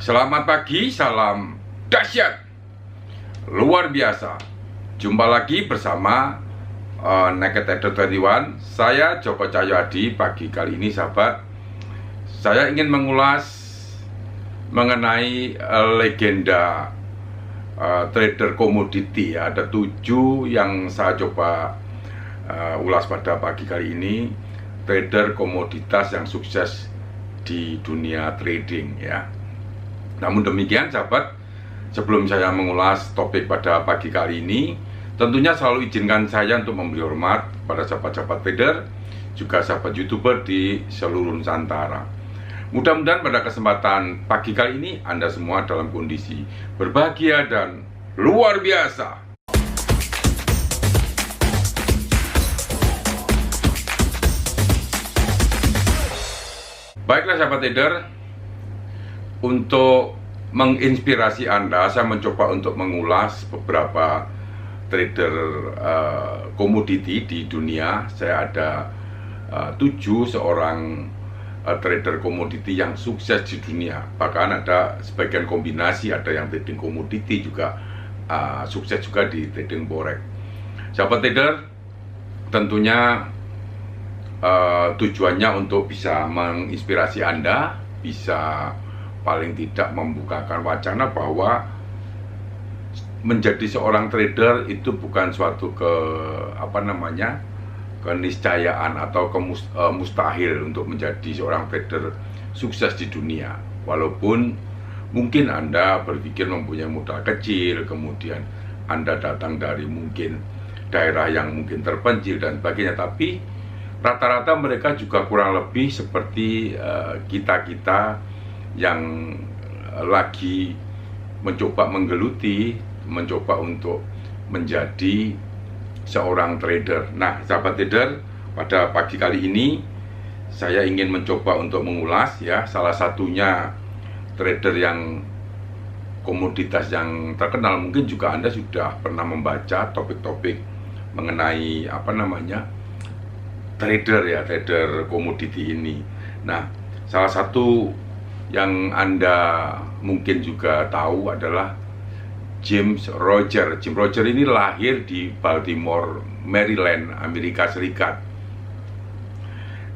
Selamat pagi, salam dahsyat, luar biasa. Jumpa lagi bersama Naked Trader 21. Saya Joko Cahyoadi. Pagi kali ini sahabat, saya ingin mengulas mengenai legenda trader komoditi. Ada 7 yang saya coba ulas pada pagi kali ini. Trader komoditas yang sukses di dunia trading ya. Namun demikian sahabat, sebelum saya mengulas topik pada pagi kali ini, tentunya selalu izinkan saya untuk memberi hormat pada sahabat-sahabat trader, juga sahabat YouTuber di seluruh Nusantara. Mudah-mudahan pada kesempatan pagi kali ini Anda semua dalam kondisi berbahagia dan luar biasa. Baiklah sahabat trader, untuk menginspirasi Anda, saya mencoba untuk mengulas beberapa trader komoditi di dunia. Saya ada 7 seorang trader komoditi yang sukses di dunia. Bahkan ada sebagian kombinasi, ada yang trading komoditi juga sukses juga di trading forex. Sahabat trader, tentunya tujuannya untuk bisa menginspirasi Anda, bisa paling tidak membukakan wacana bahwa menjadi seorang trader itu bukan suatu keniscayaan atau mustahil untuk menjadi seorang trader sukses di dunia. Walaupun mungkin Anda berpikir mempunyai modal kecil, kemudian Anda datang dari mungkin daerah yang mungkin terpencil dan sebagainya, tapi rata-rata mereka juga kurang lebih seperti kita-kita yang lagi mencoba menggeluti, mencoba untuk menjadi seorang trader. Nah, sahabat trader, pada pagi kali ini saya ingin mencoba untuk mengulas ya, salah satunya trader yang komoditas yang terkenal. Mungkin juga Anda sudah pernah membaca topik-topik mengenai trader ya, trader komoditi ini. Nah, salah satu yang Anda mungkin juga tahu adalah James Roger. James Roger ini lahir di Baltimore, Maryland, Amerika Serikat.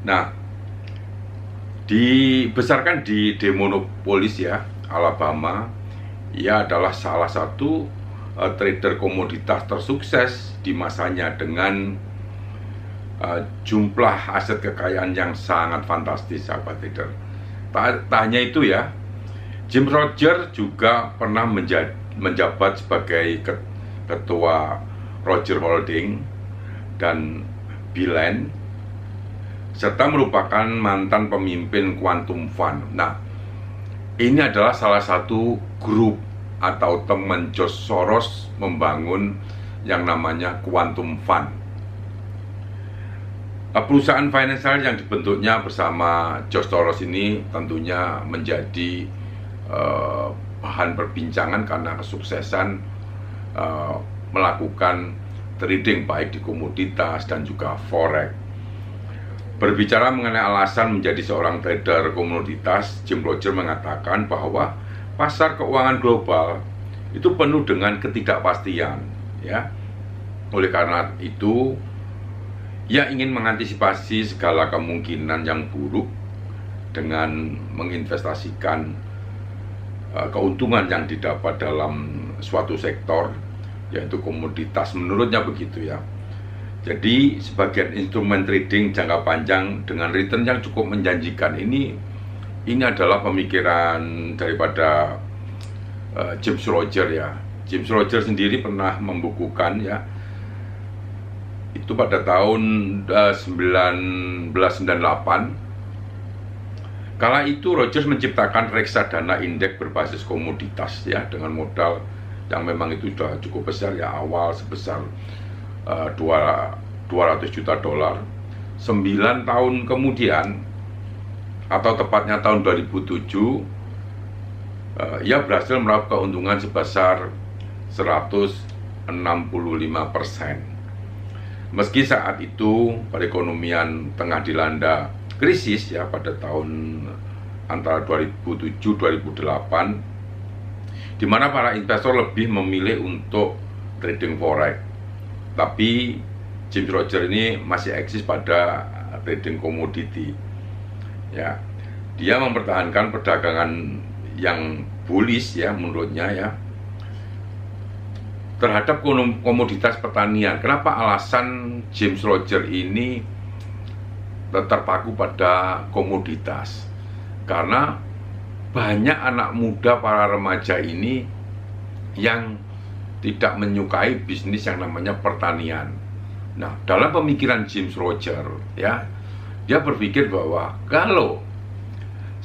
Nah, dibesarkan di Demonopolis ya, Alabama. Ia adalah salah satu trader komoditas tersukses di masanya dengan jumlah aset kekayaan yang sangat fantastis, sahabat trader. Tak hanya itu ya, James Roger juga pernah menjabat sebagai ketua Roger Holding dan Beeline, serta merupakan mantan pemimpin Quantum Fund. Nah, ini adalah salah satu grup atau teman George Soros membangun yang namanya Quantum Fund. Perusahaan finansial yang dibentuknya bersama George Soros ini tentunya menjadi bahan perbincangan karena kesuksesan melakukan trading baik di komoditas dan juga forex. Berbicara mengenai alasan menjadi seorang trader komoditas, James Roger mengatakan bahwa pasar keuangan global itu penuh dengan ketidakpastian ya. Oleh karena itu, ia ingin mengantisipasi segala kemungkinan yang buruk dengan menginvestasikan keuntungan yang didapat dalam suatu sektor, yaitu komoditas, menurutnya begitu ya. Jadi sebagian instrumen trading jangka panjang dengan return yang cukup menjanjikan ini adalah pemikiran daripada James Roger ya. James Roger sendiri pernah membukukan ya, itu pada tahun 1998. Kala itu Rogers menciptakan reksadana indeks berbasis komoditas ya, dengan modal yang memang itu sudah cukup besar ya, awal sebesar $200 juta. 9 tahun kemudian, atau tepatnya tahun 2007, ia berhasil meraup keuntungan sebesar 165%. Meski saat itu perekonomian tengah dilanda krisis ya pada tahun antara 2007-2008, di mana para investor lebih memilih untuk trading forex. Tapi James Rogers ini masih eksis pada trading komoditi. Ya, dia mempertahankan perdagangan yang bullish ya menurutnya ya terhadap komoditas pertanian. Kenapa alasan James Rogers ini terpaku pada komoditas? Karena banyak anak muda, para remaja ini yang tidak menyukai bisnis yang namanya pertanian. Nah, dalam pemikiran James Rogers ya, dia berpikir bahwa kalau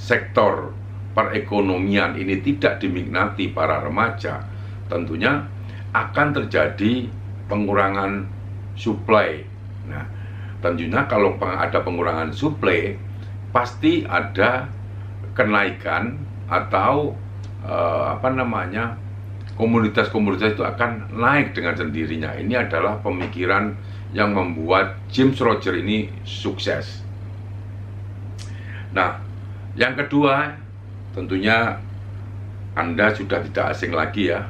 sektor perekonomian ini tidak diminati para remaja, tentunya akan terjadi pengurangan supply. Nah, tentunya kalau ada pengurangan supply, pasti ada kenaikan atau komoditas-komoditas itu akan naik dengan sendirinya. Ini adalah pemikiran yang membuat James Rogers ini sukses. Nah, yang kedua, tentunya Anda sudah tidak asing lagi ya.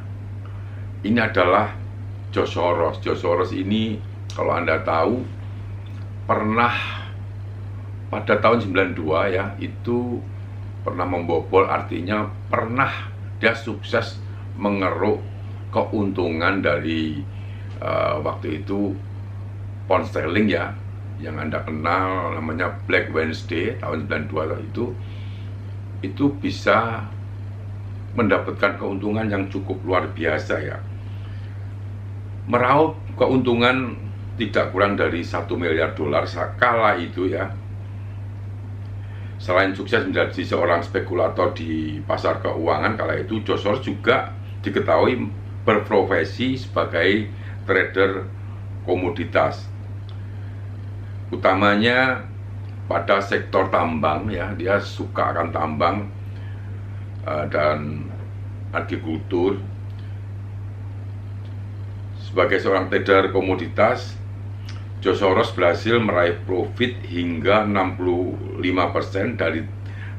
Ini adalah George Soros. George Soros ini kalau Anda tahu pernah pada tahun 92 ya, itu pernah membobol, artinya pernah dia sukses mengeruk keuntungan dari waktu itu pound sterling ya, yang Anda kenal namanya Black Wednesday tahun 92 itu bisa mendapatkan keuntungan yang cukup luar biasa ya, meraup keuntungan tidak kurang dari $1 miliar kala itu ya. Selain sukses menjadi seorang spekulator di pasar keuangan kala itu, George Soros juga diketahui berprofesi sebagai trader komoditas, utamanya pada sektor tambang ya. Dia suka akan tambang dan agrikultur. Sebagai seorang trader komoditas, George Soros berhasil meraih profit hingga 65% dari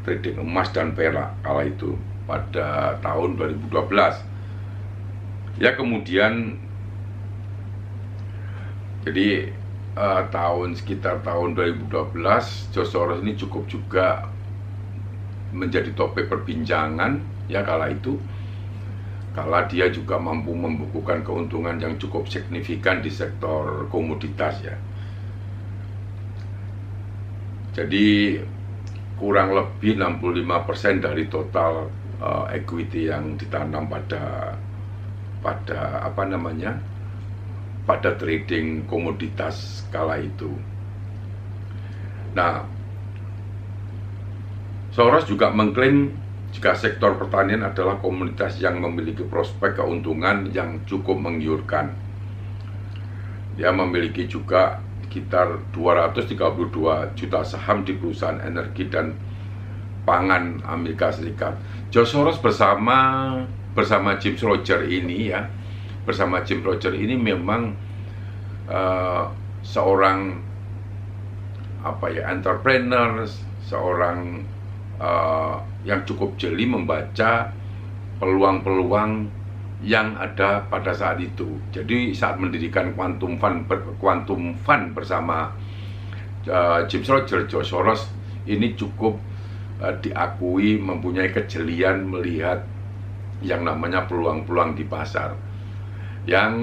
trading emas dan perak kala itu pada tahun 2012. Ya, kemudian jadi sekitar tahun 2012 George Soros ini cukup juga menjadi topik perbincangan ya kala itu, kala dia juga mampu membukukan keuntungan yang cukup signifikan di sektor komoditas ya. Jadi kurang lebih 65% dari total equity yang ditanam pada trading komoditas kala itu. Nah, Soros juga mengklaim jika sektor pertanian adalah komoditas yang memiliki prospek keuntungan yang cukup menggiurkan. Dia memiliki juga sekitar 232 juta saham di perusahaan energi dan pangan Amerika Serikat. George Soros bersama James Rogers ini ya, bersama James Rogers ini memang seorang entrepreneur, seorang yang cukup jeli membaca peluang-peluang yang ada pada saat itu. Jadi saat mendirikan Quantum Fund bersama James Rogers, George Soros ini cukup diakui mempunyai kejelian melihat yang namanya peluang-peluang di pasar. Yang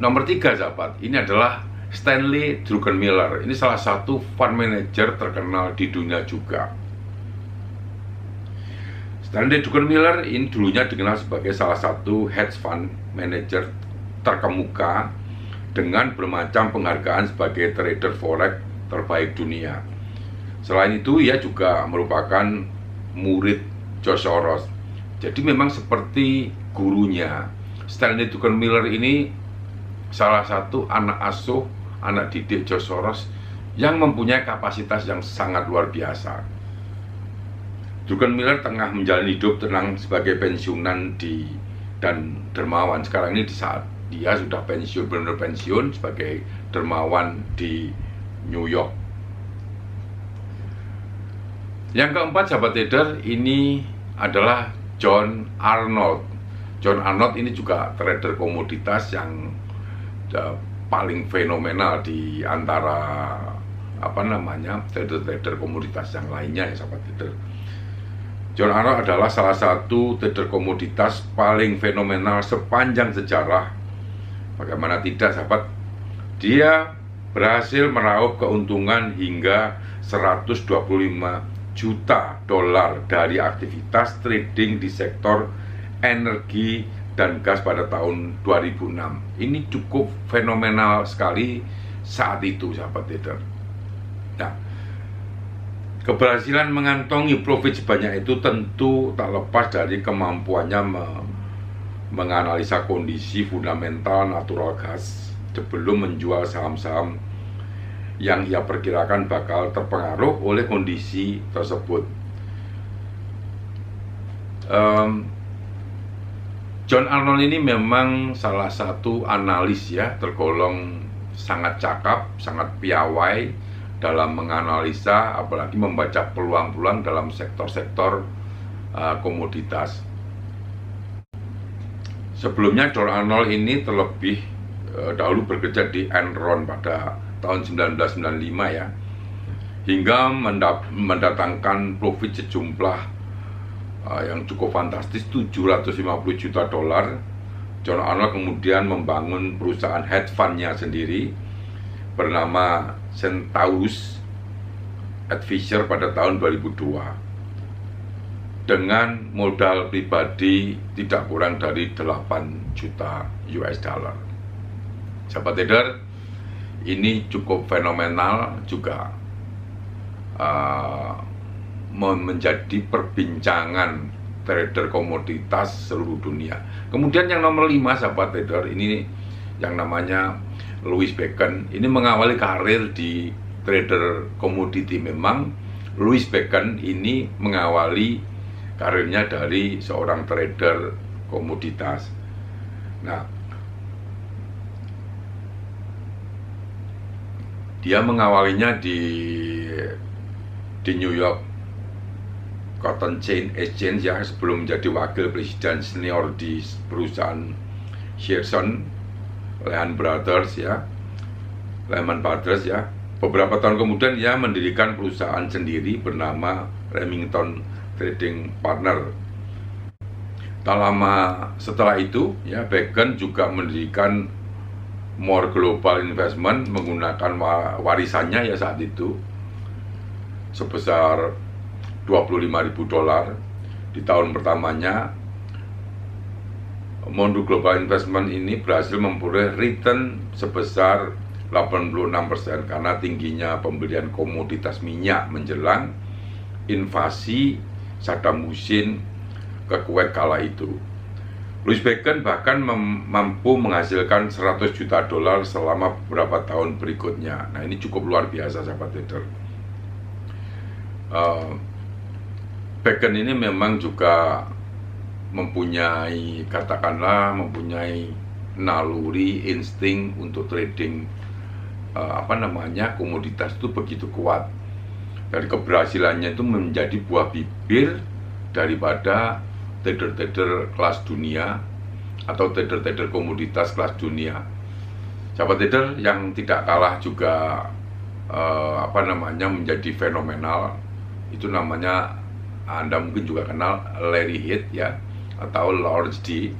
nomor 3 sahabat, ini adalah Stanley Druckenmiller. Ini salah satu fund manager terkenal di dunia juga. Stanley Druckenmiller ini dulunya dikenal sebagai salah satu hedge fund manager terkemuka dengan bermacam penghargaan sebagai trader forex terbaik dunia. Selain itu, ia juga merupakan murid George Soros. Jadi memang seperti gurunya. Stanley Druckenmiller ini salah satu anak asuh, anak didik George Soros yang mempunyai kapasitas yang sangat luar biasa. Druckenmiller tengah menjalani hidup tenang sebagai pensiunan dan dermawan. Sekarang ini di saat dia sudah pensiun, benar pensiun sebagai dermawan di New York. Yang keempat, sahabat trader, ini adalah John Arnold. John Arnold ini juga trader komoditas yang paling fenomenal di antara trader-trader komoditas yang lainnya ya sahabat trader. John Arnold adalah salah satu trader komoditas paling fenomenal sepanjang sejarah. Bagaimana tidak sahabat, dia berhasil meraup keuntungan hingga 125 juta dolar dari aktivitas trading di sektor energi dan gas pada tahun 2006. Ini cukup fenomenal sekali saat itu sahabat trader. Nah, keberhasilan mengantongi profit sebanyak itu tentu tak lepas dari kemampuannya menganalisa kondisi fundamental natural gas sebelum menjual saham-saham yang ia perkirakan bakal terpengaruh oleh kondisi tersebut. John Arnold ini memang salah satu analis ya, tergolong sangat cakap, sangat piawai dalam menganalisa, apalagi membaca peluang-peluang dalam sektor-sektor komoditas. Sebelumnya John Arnold ini terlebih dahulu bekerja di Enron pada tahun 1995 ya, hingga mendatangkan profit sejumlah yang cukup fantastis, 750 juta dolar. John Arnold kemudian membangun perusahaan hedge fund-nya sendiri bernama Centaurus Advisor pada tahun 2002 dengan modal pribadi tidak kurang dari 8 juta US dollar. Sahabat trader, ini cukup fenomenal juga menjadi perbincangan trader komoditas seluruh dunia. Kemudian yang nomor 5 sahabat trader, ini yang namanya Louis Bacon. Ini mengawali karir di trader komoditi. Memang Louis Bacon ini mengawali karirnya dari seorang trader komoditas. Nah, dia mengawalinya di New York Cotton Chain Exchange ya, sebelum menjadi wakil presiden senior di perusahaan Shearson Lehman Brothers ya. Beberapa tahun kemudian ia mendirikan perusahaan sendiri bernama Remington Trading Partner. Tak lama setelah itu ya, Bacon juga mendirikan More Global Investment menggunakan warisannya ya saat itu sebesar 25.000 dolar. Di tahun pertamanya More Global Investment ini berhasil memperoleh return sebesar 86% karena tingginya pembelian komoditas minyak menjelang invasi Saddam Hussein ke Kuwait kala itu. Louis Bacon bahkan mampu menghasilkan 100 juta dolar selama beberapa tahun berikutnya. Nah, ini cukup luar biasa sahabat trader. Bacon ini memang juga mempunyai naluri, insting untuk trading komoditas itu begitu kuat. Dari keberhasilannya itu menjadi buah bibir daripada trader-trader kelas dunia atau trader-trader komoditas kelas dunia. Sahabat trader, yang tidak kalah juga menjadi fenomenal, itu namanya Anda mungkin juga kenal Larry Heath ya, atau Lawrence D.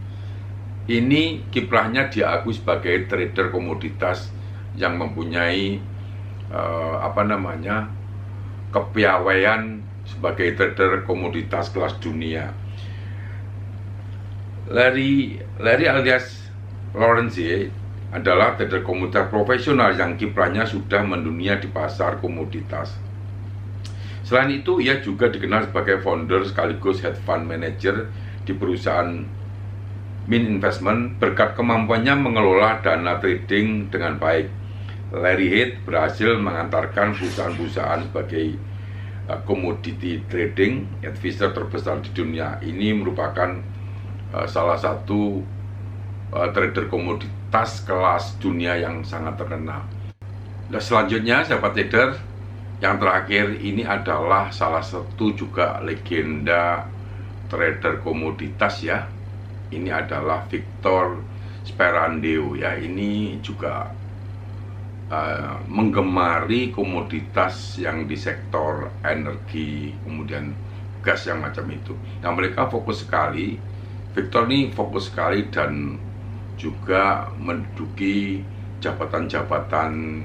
Ini kiprahnya diakui sebagai trader komoditas yang mempunyai kepiawaian sebagai trader komoditas kelas dunia. Larry alias Lawrence adalah trader komoditas profesional yang kiprahnya sudah mendunia di pasar komoditas. Selain itu, ia juga dikenal sebagai founder sekaligus head fund manager di perusahaan Min Investment berkat kemampuannya mengelola dana trading dengan baik. Larry Heath berhasil mengantarkan perusahaan-perusahaan sebagai commodity trading advisor terbesar di dunia. Ini merupakan salah satu trader komoditas kelas dunia yang sangat terkenal. Nah, selanjutnya sahabat trader, Yang terakhir ini adalah salah satu juga legenda trader komoditas ya. Ini adalah Victor Sperandeo ya. Ini juga menggemari komoditas yang di sektor energi, kemudian gas yang macam itu. Nah, mereka fokus sekali, Victor ini fokus sekali dan juga menduduki jabatan-jabatan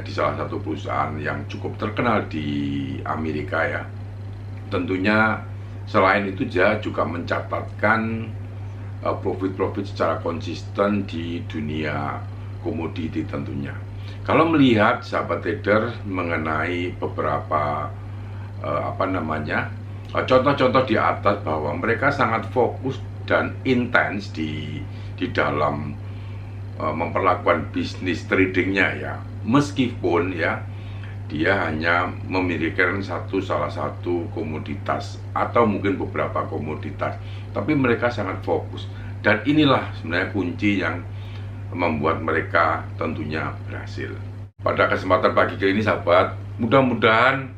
di salah satu perusahaan yang cukup terkenal di Amerika ya. Tentunya selain itu dia juga mencatatkan profit-profit secara konsisten di dunia komoditi tentunya. Kalau melihat sahabat trader mengenai beberapa contoh-contoh di atas bahwa mereka sangat fokus dan intens di dalam memperlakukan bisnis tradingnya ya, meskipun ya dia hanya memiliki salah satu komoditas atau mungkin beberapa komoditas, tapi mereka sangat fokus dan inilah sebenarnya kunci yang membuat mereka tentunya berhasil. Pada kesempatan pagi kali ini sahabat, mudah-mudahan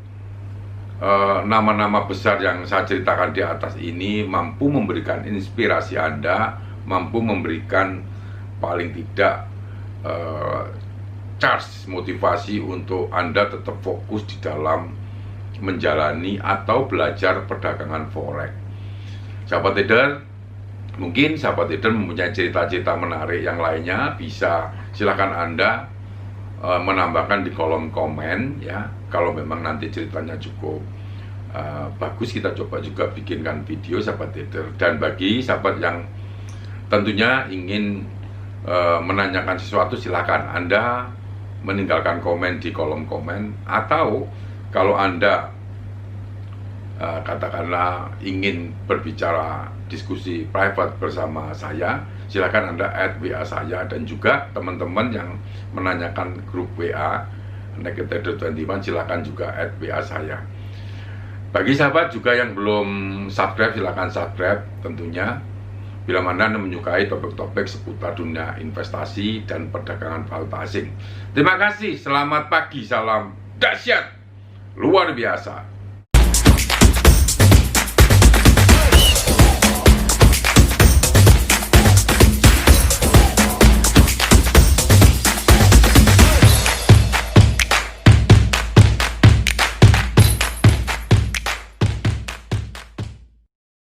nama-nama besar yang saya ceritakan di atas ini mampu memberikan inspirasi Anda, mampu memberikan paling tidak charge motivasi untuk Anda tetap fokus di dalam menjalani atau belajar perdagangan forex. Sahabat trader, mungkin sahabat trader mempunyai cerita-cerita menarik yang lainnya, bisa silakan Anda menambahkan di kolom komen ya. Kalau memang nanti ceritanya cukup bagus, kita coba juga bikinkan video sahabat trader. Dan bagi sahabat yang tentunya ingin menanyakan sesuatu, silakan Anda meninggalkan komen di kolom komen, atau kalau Anda katakanlah ingin berbicara diskusi private bersama saya, silakan Anda add WA saya, dan juga teman-teman yang menanyakan grup WA Naked Trader 21 silakan juga add WA saya. Bagi sahabat juga yang belum subscribe, silakan subscribe tentunya. Bila mana Anda menyukai topik-topik seputar dunia investasi dan perdagangan valuta asing. Terima kasih, selamat pagi, salam dahsyat luar biasa.